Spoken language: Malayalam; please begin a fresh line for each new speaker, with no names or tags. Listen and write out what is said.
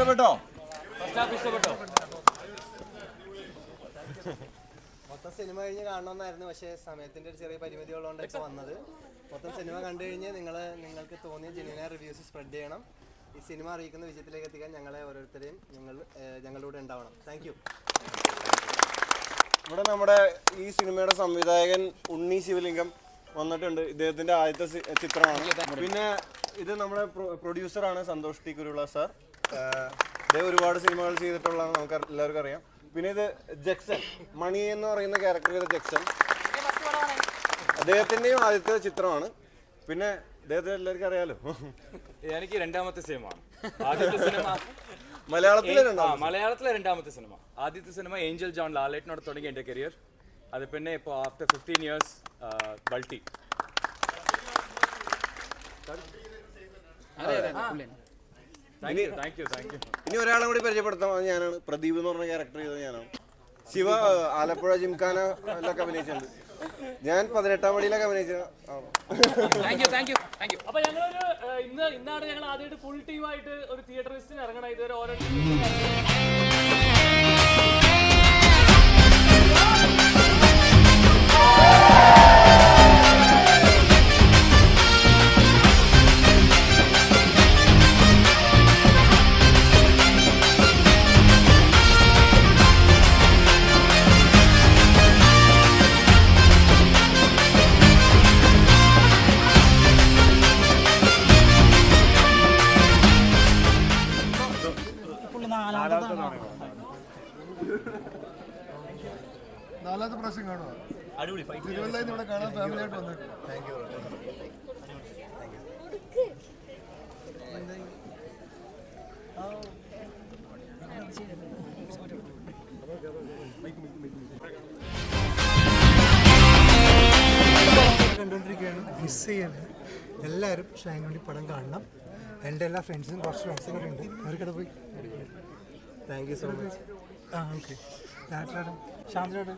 ഇഷ്ടപ്പെട്ടോ?
മൊത്തം സിനിമ കഴിഞ്ഞ് കാണണമെന്നായിരുന്നു, പക്ഷേ സമയത്തിൻ്റെ ഒരു ചെറിയ പരിമിതികളുകൊണ്ട് ഇപ്പോൾ വന്നത്. മൊത്തം സിനിമ കണ്ടു കഴിഞ്ഞ് നിങ്ങൾക്ക് തോന്നിയ ജെന്യുവൻ റിവ്യൂസ് സ്പ്രെഡ് ചെയ്യണം. ഈ സിനിമ അറിയിക്കുന്ന വിജയത്തിലേക്ക് എത്തിക്കാൻ ഞങ്ങളെ ഓരോരുത്തരെയും ഞങ്ങളുടെ ഉണ്ടാവണം. Thank you.
ഇവിടെ നമ്മുടെ ഈ സിനിമയുടെ സംവിധായകൻ ഉണ്ണി ശിവലിംഗം വന്നിട്ടുണ്ട്. ഇദ്ദേഹത്തിന്റെ ആദ്യത്തെ ചിത്രമാണ്. പിന്നെ ഇത് നമ്മുടെ പ്രൊഡ്യൂസറാണ് സന്തോഷ് ടി കുരുള സാർ. ഇദ്ദേഹം ഒരുപാട് സിനിമകൾ ചെയ്തിട്ടുള്ളതാണ്, നമുക്ക് എല്ലാവർക്കും അറിയാം. പിന്നെ ഇത് ജക്സൺ, മണി എന്ന് പറയുന്ന ക്യാരക്ടർ ചെയ്ത ജക്സൺ, അദ്ദേഹത്തിന്റെയും ആദ്യത്തെ ചിത്രമാണ്. പിന്നെ അദ്ദേഹത്തെ എല്ലാവർക്കും അറിയാലോ.
എനിക്ക് രണ്ടാമത്തെ സിനിമയാണ്. ആദ്യത്തെ സിനിമ
മലയാളത്തിലെ
രണ്ടാമത്തെ സിനിമ. ആദ്യത്തെ സിനിമ ഏഞ്ചൽ ജോൺ ലാലേട്ടനോട് തുടങ്ങി എൻ്റെ കരിയർ. അത് പിന്നെ ഇപ്പോൾ ആഫ്റ്റർ 15 years ബൾട്ടി.
ഇനി ഒരാളെ കൂടി പരിചയപ്പെടുത്താൻ ഞാനാണ്. പ്രദീപ് എന്ന് പറഞ്ഞ ക്യാരക്ടർ ചെയ്തത് ഞാനാണ്. ശിവ ആലപ്പുഴ ജിംഖാനയിലൊക്കെ അഭിനയിച്ചിട്ടുണ്ട്. ഞാൻ 18ാം പടിയിലൊക്കെ അഭിനയിച്ചത്.
അപ്പൊ ഞങ്ങളൊരു ഇന്നാണ് ഞങ്ങൾ ആദ്യമായിട്ട് ഫുൾ ടീമായിട്ട് ഒരു തിയേറ്റർ ലിസ്റ്റിന് ഇറങ്ങണം. ഇതുവരെ ഓരോ
നാലാമത്തെ പ്രാവശ്യം കാണുക. തിരുവല്ലയിൽ ഇവിടെ കാണാൻ ഫാമിലിയായിട്ട് വന്നിട്ട്. Thank you. കണ്ടുകൊണ്ടിരിക്കുകയാണ്, മിസ് ചെയ്യരുത്. എല്ലാവരും ഷൈനുണ്ടി പടം കാണണം. എൻ്റെ എല്ലാ ഫ്രണ്ട്സും കുറച്ച് ഫ്രണ്ട്സും കൂടെ ഉണ്ട്, അവർക്കിടെ പോയി.
Thank you so much.
Okay. ശാന്തനോട്